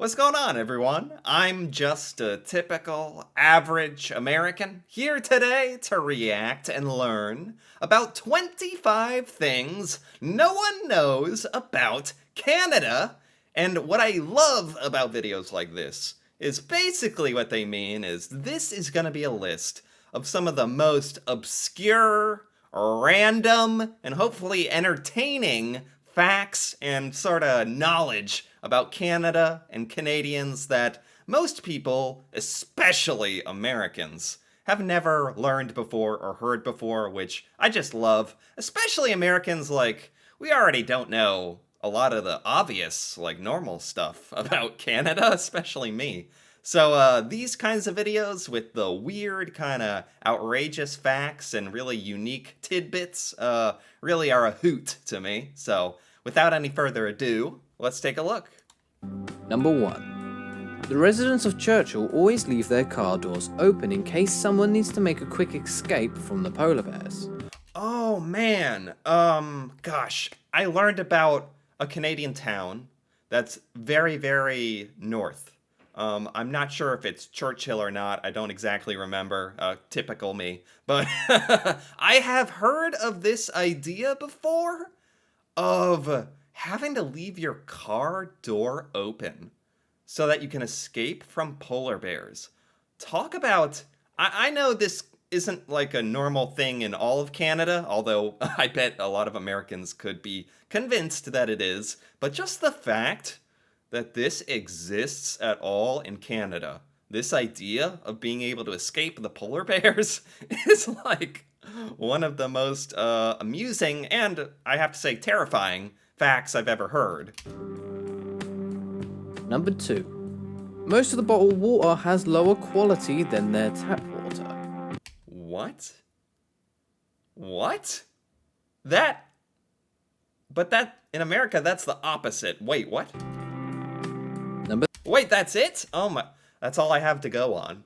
What's going on, everyone? I'm just a typical, average American here today to react and learn about 25 things no one knows about Canada. And what I love about videos like this is basically what they mean is this is going to be a list of some of the most obscure, random, and hopefully entertaining facts and sort of knowledge about Canada and Canadians that most people, especially Americans, have never learned before or heard before, which I just love. Especially Americans, like, we already don't know a lot of the obvious, like, normal stuff about Canada, especially me. So, these kinds of videos with the weird, kind of outrageous facts and really unique tidbits, really are a hoot to me. So, without any further ado, let's take a look. Number 1. The residents of Churchill always leave their car doors open in case someone needs to make a quick escape from the polar bears. Oh man, gosh, I learned about a Canadian town that's very, very north. I'm not sure if it's Churchill or not. I don't exactly remember. Typical me. But I have heard of this idea before of having to leave your car door open so that you can escape from polar bears. Talk about. I know this isn't like a normal thing in all of Canada, although I bet a lot of Americans could be convinced that it is. But just the fact that this exists at all in Canada, this idea of being able to escape the polar bears, is like one of the most amusing and, I have to say, terrifying facts I've ever heard. Number 2. Most of the bottled water has lower quality than their tap water. What? What? That. But that, in America, that's the opposite. Wait, what? Wait, that's it? Oh my, that's all I have to go on.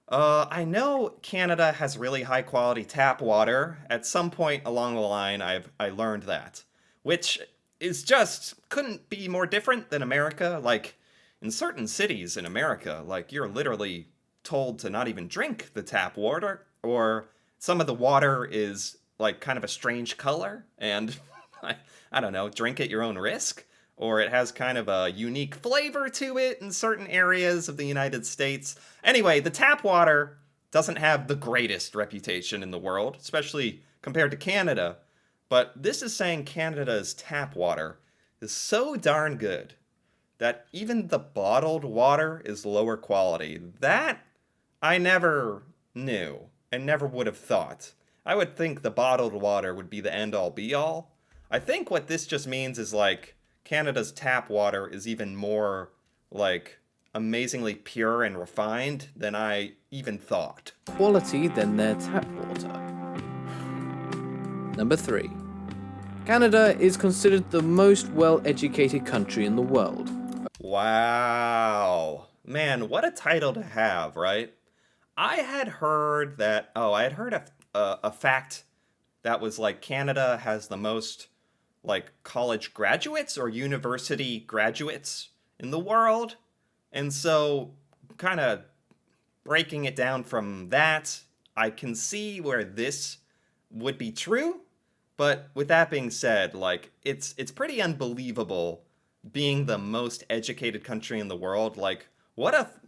I know Canada has really high quality tap water. At some point along the line, I learned that, which is just couldn't be more different than America. Like in certain cities in America, like you're literally told to not even drink the tap water, or some of the water is like kind of a strange color, and I don't know, drink at your own risk. Or it has kind of a unique flavor to it in certain areas of the United States. Anyway, the tap water doesn't have the greatest reputation in the world, especially compared to Canada. But this is saying Canada's tap water is so darn good that even the bottled water is lower quality. That I never knew and never would have thought. I would think the bottled water would be the end all be all. I think what this just means is like Canada's tap water is even more, like, amazingly pure and refined than I even thought. Quality than their tap water. Number 3. Canada is considered the most well-educated country in the world. Wow. Man, what a title to have, right? I had heard that, I had heard a fact that was like Canada has the most like college graduates or university graduates in the world. And so kind of breaking it down from that, I can see where this would be true. But with that being said, like it's pretty unbelievable being the most educated country in the world. Like what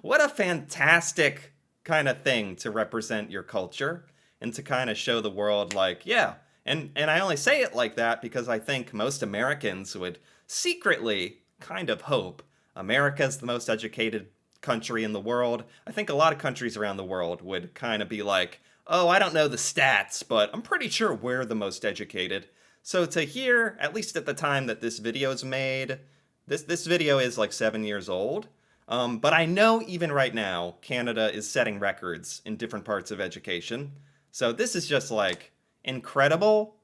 what a fantastic kind of thing to represent your culture and to kind of show the world like, yeah. And I only say it like that because I think most Americans would secretly kind of hope America's the most educated country in the world. I think a lot of countries around the world would kind of be like, oh, I don't know the stats, but I'm pretty sure we're the most educated. So to hear, at least at the time that this video is made, this video is like 7 years old. But I know even right now, Canada is setting records in different parts of education. So this is just like incredible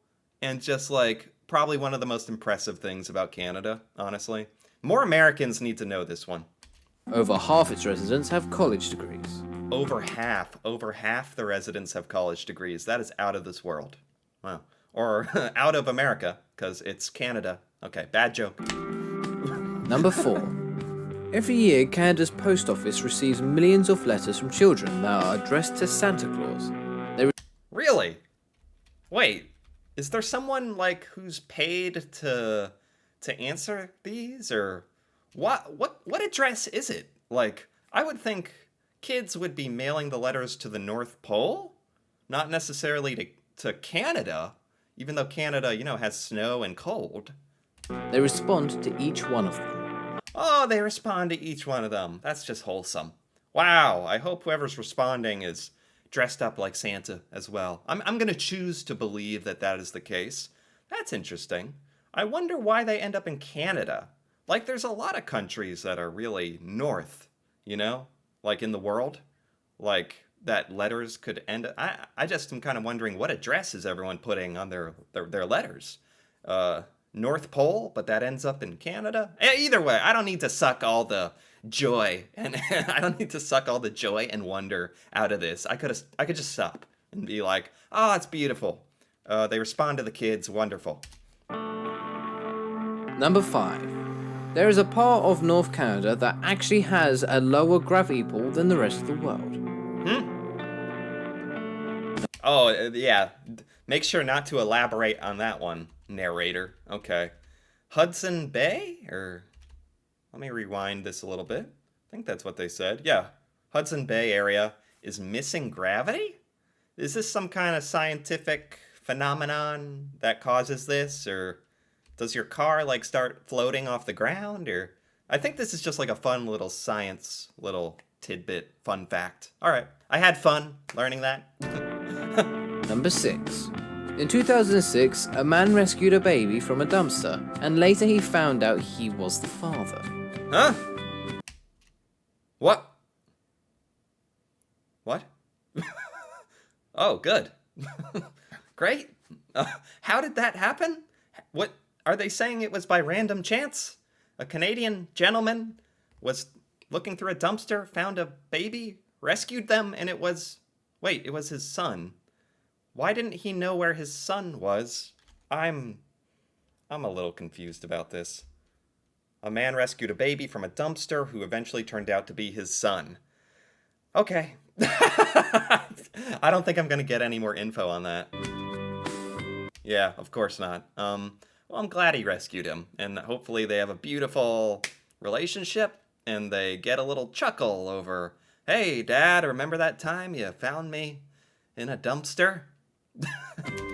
and just like probably one of the most impressive things about Canada, honestly. More Americans need to know this one. Over half its residents have college degrees. Over half the residents have college degrees. That is out of this world. Wow. Or out of America, because it's Canada. Okay, bad joke. Number 4. Every year, Canada's post office receives millions of letters from children that are addressed to Santa Claus. Really? Wait, is there someone like who's paid to answer these, or what address is it? Like, I would think kids would be mailing the letters to the North Pole, not necessarily to Canada, even though Canada, has snow and cold. They respond to each one of them. Oh, they respond to each one of them. That's just wholesome. Wow, I hope whoever's responding is dressed up like Santa as well. I'm going to choose to believe that that is the case. That's interesting. I wonder why they end up in Canada. Like, there's a lot of countries that are really north, like in the world. Like, that letters could end. I just am kind of wondering what address is everyone putting on their letters. North Pole, but that ends up in Canada. Either way, I don't need to suck all the joy and I don't need to suck all the joy and wonder out of this. I could just stop and be like, oh, it's beautiful. They respond to the kids, wonderful. Number 5. There is a part of North Canada that actually has a lower gravity pull than the rest of the world. Oh, yeah. Make sure not to elaborate on that one, narrator. Okay. Hudson Bay? Or let me rewind this a little bit. I think that's what they said. Yeah. Hudson Bay area is missing gravity? Is this some kind of scientific phenomenon that causes this? Or does your car like start floating off the ground? Or I think this is just like a fun little science, little tidbit, fun fact. All right. I had fun learning that. Number 6. In 2006, a man rescued a baby from a dumpster, and later he found out he was the father. Huh? What? What? Oh, good. Great. How did that happen? What are they saying? It was by random chance? A Canadian gentleman was looking through a dumpster, found a baby, rescued them, and it was his son. Why didn't he know where his son was? I'm a little confused about this. A man rescued a baby from a dumpster who eventually turned out to be his son. Okay. I don't think I'm going to get any more info on that. Yeah, of course not. Well, I'm glad he rescued him, and hopefully they have a beautiful relationship, and they get a little chuckle over, hey, Dad, remember that time you found me in a dumpster?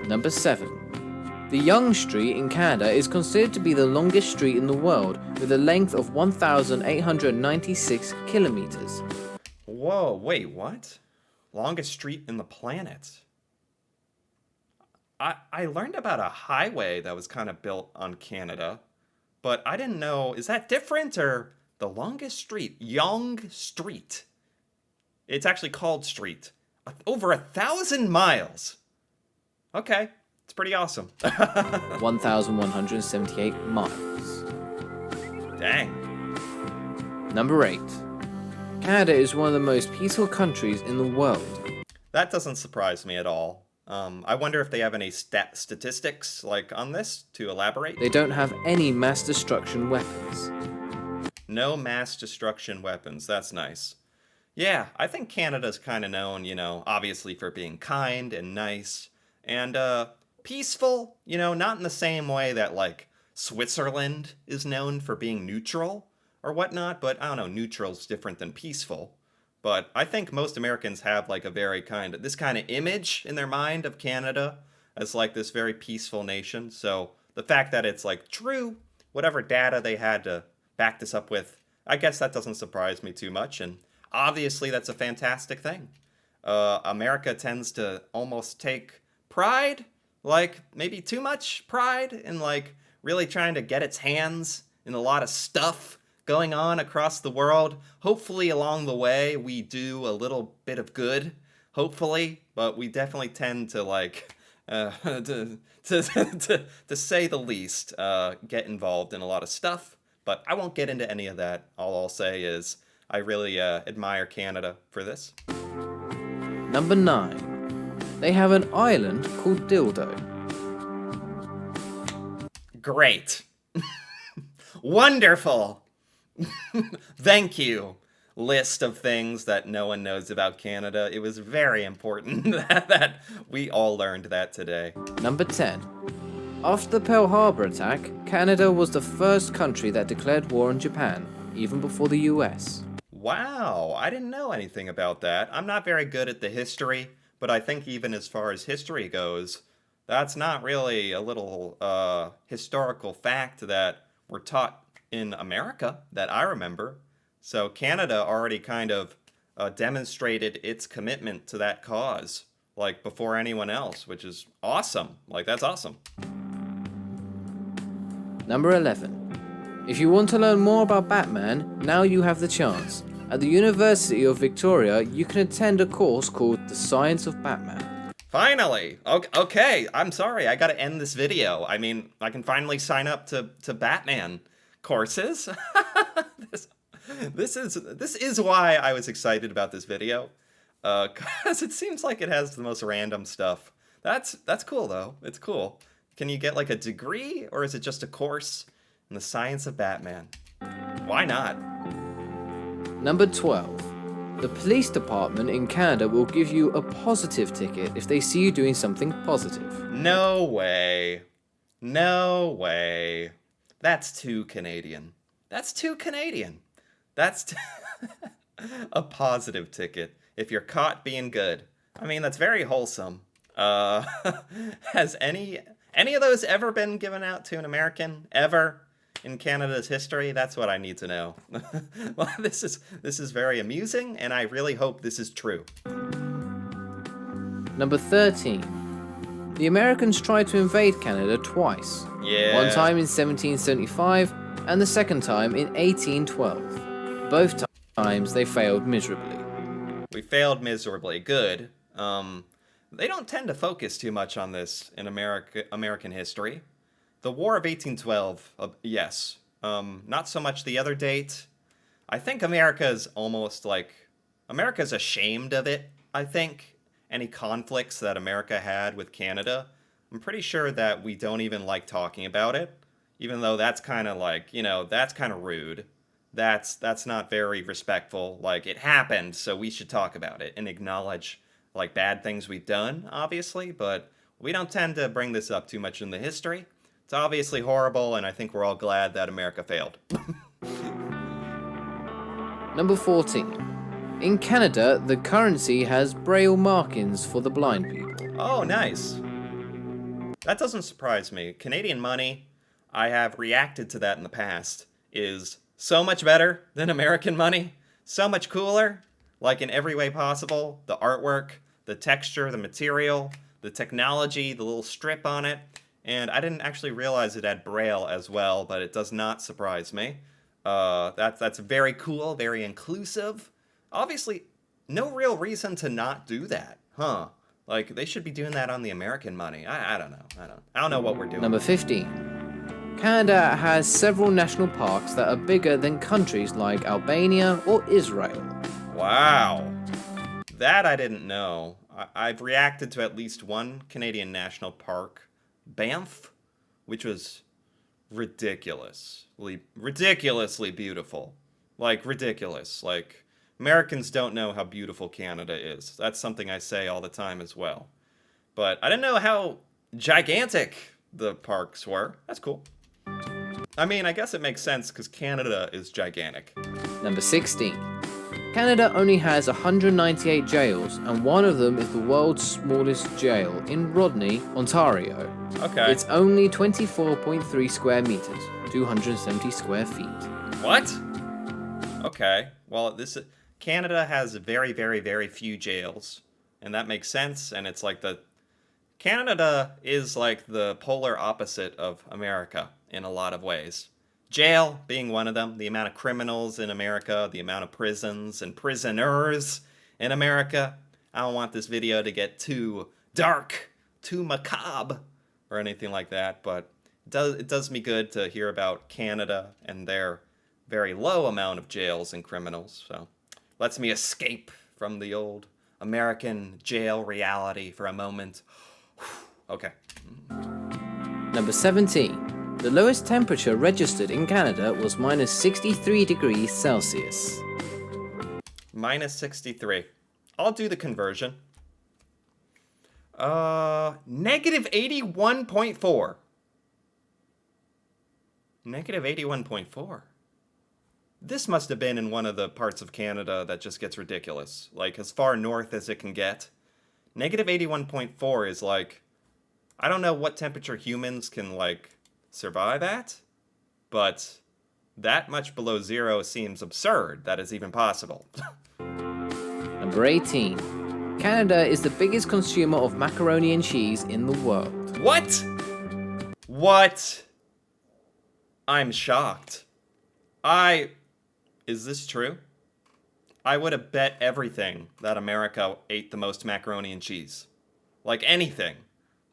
Number 7. The Yonge Street in Canada is considered to be the longest street in the world, with a length of 1,896 kilometers. Whoa, wait, what? Longest street in the planet? I learned about a highway that was kind of built on Canada, but I didn't know, is that different, or the longest street? Yonge Street. It's actually called street. Over 1,000 miles. Okay, it's pretty awesome. 1,178 miles. Dang. Number 8. Canada is one of the most peaceful countries in the world. That doesn't surprise me at all. I wonder if they have any statistics like on this to elaborate. They don't have any mass destruction weapons. No mass destruction weapons. That's nice. Yeah, I think Canada's kind of known, obviously for being kind and nice and peaceful, not in the same way that like Switzerland is known for being neutral or whatnot, but I don't know, neutral's different than peaceful. But I think most Americans have like a very this kind of image in their mind of Canada as like this very peaceful nation. So the fact that it's like true, whatever data they had to back this up with, I guess that doesn't surprise me too much. And obviously that's a fantastic thing. America tends to almost take pride, like maybe too much pride in like really trying to get its hands in a lot of stuff going on across the world. Hopefully along the way we do a little bit of good, hopefully, but we definitely tend to like to say the least get involved in a lot of stuff, but I won't get into any of that. All I'll say is I really admire Canada for this. Number 9. They have an island called Dildo. Great. Wonderful. Thank you. List of things that no one knows about Canada. It was very important that we all learned that today. Number 10. After the Pearl Harbor attack, Canada was the first country that declared war on Japan, even before the US. Wow, I didn't know anything about that. I'm not very good at the history, but I think even as far as history goes, that's not really a little historical fact that we're taught in America that I remember. So Canada already kind of demonstrated its commitment to that cause, like before anyone else, which is awesome. Like, that's awesome. Number 11. If you want to learn more about Batman, now you have the chance. At the University of Victoria, you can attend a course called The Science of Batman. Finally! Okay, I'm sorry, I gotta end this video. I mean, I can finally sign up to Batman courses. this is why I was excited about this video. Cause it seems like it has the most random stuff. That's cool though. It's cool. Can you get like a degree, or is it just a course in the science of Batman? Why not? Number 12. The police department in Canada will give you a positive ticket if they see you doing something positive. No way. No way. That's too Canadian. That's too Canadian. That's a positive ticket if you're caught being good. I mean, that's very wholesome. Has any of those ever been given out to an American ever in Canada's history? That's what I need to know. Well, this is very amusing, and I really hope this is true. Number 13. The Americans tried to invade Canada twice. Yeah. One time in 1775 and the second time in 1812. Both times they failed miserably. We failed miserably. Good. They don't tend to focus too much on this in American history. The War of 1812, yes. Not so much the other date. I think America's ashamed of it, I think. Any conflicts that America had with Canada. I'm pretty sure that we don't even like talking about it. Even though that's kind of like, that's kind of rude. That's not very respectful. Like, it happened, so we should talk about it and acknowledge, like, bad things we've done, obviously, but we don't tend to bring this up too much in the history. It's obviously horrible, and I think we're all glad that America failed. Number 14. In Canada, the currency has braille markings for the blind people. Oh, nice. That doesn't surprise me. Canadian money, I have reacted to that in the past, is so much better than American money. So much cooler, like in every way possible. The artwork, the texture, the material, the technology, the little strip on it. And I didn't actually realize it had braille as well, but it does not surprise me. That's very cool, very inclusive. Obviously, no real reason to not do that, huh? Like, they should be doing that on the American money. I don't know. I don't know what we're doing. Number 15. Canada has several national parks that are bigger than countries like Albania or Israel. Wow. That I didn't know. I've reacted to at least one Canadian national park, Banff, which was ridiculously beautiful. Like, ridiculous. Like, Americans don't know how beautiful Canada is. That's something I say all the time as well. But I didn't know how gigantic the parks were. That's cool. I mean, I guess it makes sense because Canada is gigantic. Number 16. Canada only has 198 jails, and one of them is the world's smallest jail in Rodney, Ontario. Okay. It's only 24.3 square meters, 270 square feet. What? Okay. Well, Canada has very, very, very few jails, and that makes sense. And it's like Canada is like the polar opposite of America in a lot of ways. Jail being one of them, the amount of criminals in America, the amount of prisons and prisoners in America. I don't want this video to get too dark, too macabre, or anything like that, but it does me good to hear about Canada and their very low amount of jails and criminals, so lets me escape from the old American jail reality for a moment. Okay. Number 17. The lowest temperature registered in Canada was minus 63 degrees Celsius. Minus 63. I'll do the conversion. Negative 81.4. Negative 81.4. This must have been in one of the parts of Canada that just gets ridiculous. Like, as far north as it can get. Negative 81.4 is like, I don't know what temperature humans can, like, survive at, but that much below zero seems absurd that is even possible. Number 18. Canada is the biggest consumer of macaroni and cheese in the world. What? What? I'm shocked. Is this true? I would have bet everything that America ate the most macaroni and cheese. Like anything.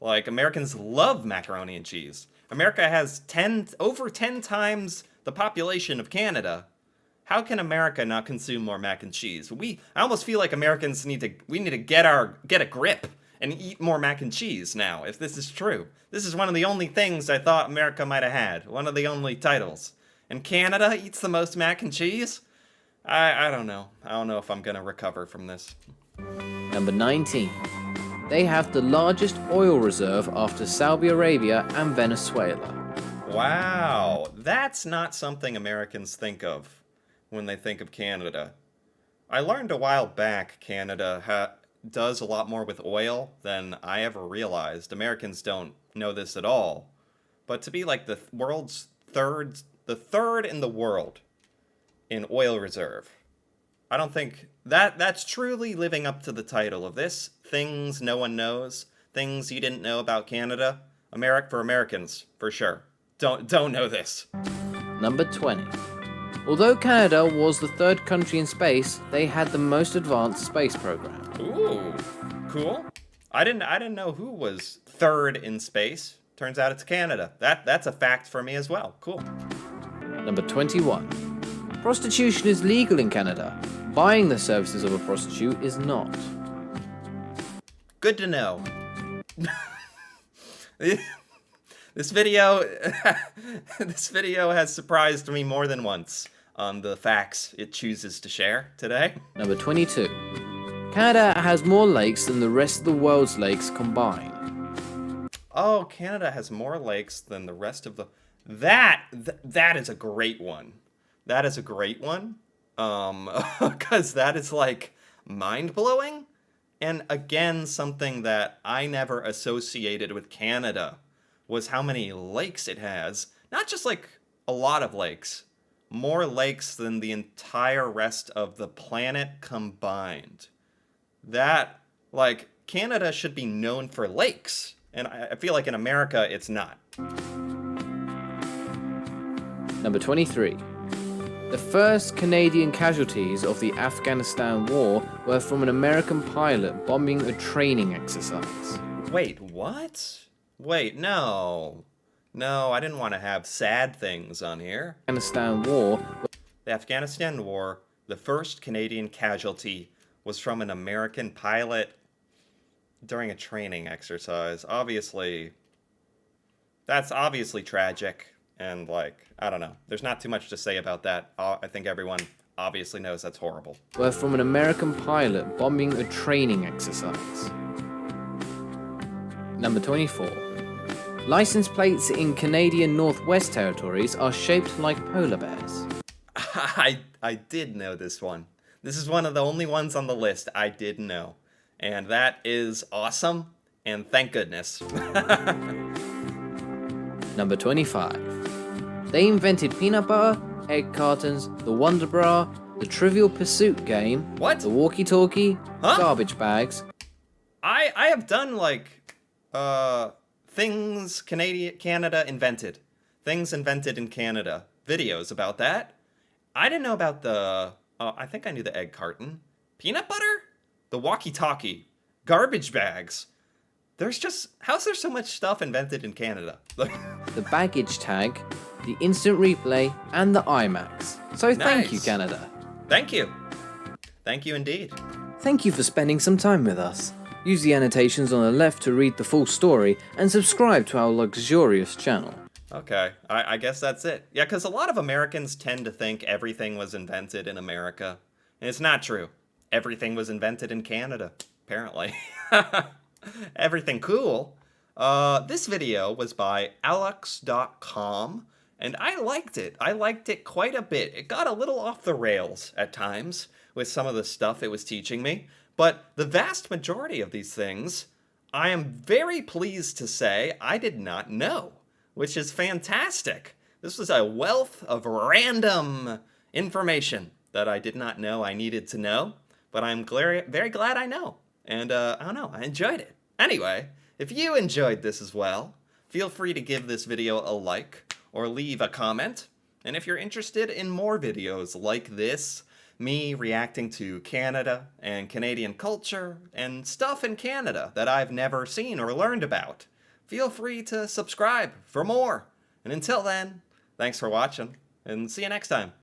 Like, Americans love macaroni and cheese. America has over 10 times the population of Canada. How can America not consume more mac and cheese? I almost feel like Americans need to get a grip and eat more mac and cheese now, if this is true. This is one of the only things I thought America might have had. One of the only titles. And Canada eats the most mac and cheese? I don't know. I don't know if I'm gonna recover from this. Number 19. They have the largest oil reserve after Saudi Arabia and Venezuela. Wow, that's not something Americans think of when they think of Canada. I learned a while back Canada does a lot more with oil than I ever realized. Americans don't know this at all. But to be like the third in the world in oil reserve, I don't think that's truly living up to the title of this. Things no one knows, things you didn't know about Canada. For Americans, for sure. Don't know this. Number 20. Although Canada was the third country in space, they had the most advanced space program. Ooh, cool. I didn't know who was third in space. Turns out it's Canada. That's a fact for me as well. Cool. Number 21. Prostitution is legal in Canada. Buying the services of a prostitute is not. Good to know. This video has surprised me more than once on the facts it chooses to share today. Number 22. Canada has more lakes than the rest of the world's lakes combined. Oh, Canada has more lakes than the rest of the... That is a great one. That is a great one. Because that is, like, mind-blowing. And again, something that I never associated with Canada was how many lakes it has. Not just, like, a lot of lakes. More lakes than the entire rest of the planet combined. That, like, Canada should be known for lakes. And I feel like in America, it's not. Number 23. The first Canadian casualties of the Afghanistan war were from an American pilot bombing a training exercise. Wait, what? Wait, no. No, I didn't want to have sad things on here. The Afghanistan War, the first Canadian casualty was from an American pilot during a training exercise. Obviously, that's obviously tragic. And, like, I don't know. There's not too much to say about that. I think everyone obviously knows that's horrible. Were from an American pilot bombing a training exercise. Number 24. License plates in Canadian Northwest Territories are shaped like polar bears. I did know this one. This is one of the only ones on the list I did know. And that is awesome. And thank goodness. Number 25. They invented peanut butter, egg cartons, the Wonder Bra, the Trivial Pursuit game, what? The walkie-talkie, huh? Garbage bags. I have done, like, things Canada invented. Things invented in Canada. Videos about that. I didn't know about the... I think I knew the egg carton. Peanut butter? The walkie-talkie. Garbage bags. How's there so much stuff invented in Canada? The baggage tag, the instant replay, and the IMAX. So thank you, Canada. Thank you. Thank you indeed. Thank you for spending some time with us. Use the annotations on the left to read the full story, and subscribe to our luxurious channel. Okay, I guess that's it. Yeah, because a lot of Americans tend to think everything was invented in America. And it's not true. Everything was invented in Canada, apparently. Everything cool. This video was by Alex.com, and I liked it. I liked it quite a bit. It got a little off the rails at times with some of the stuff it was teaching me, but the vast majority of these things, I am very pleased to say I did not know, which is fantastic. This was a wealth of random information that I did not know I needed to know, but I'm very glad I know. And I don't know, I enjoyed it. Anyway, if you enjoyed this as well, feel free to give this video a like or leave a comment. And if you're interested in more videos like this, me reacting to Canada and Canadian culture and stuff in Canada that I've never seen or learned about, feel free to subscribe for more. And until then, thanks for watching, and see you next time.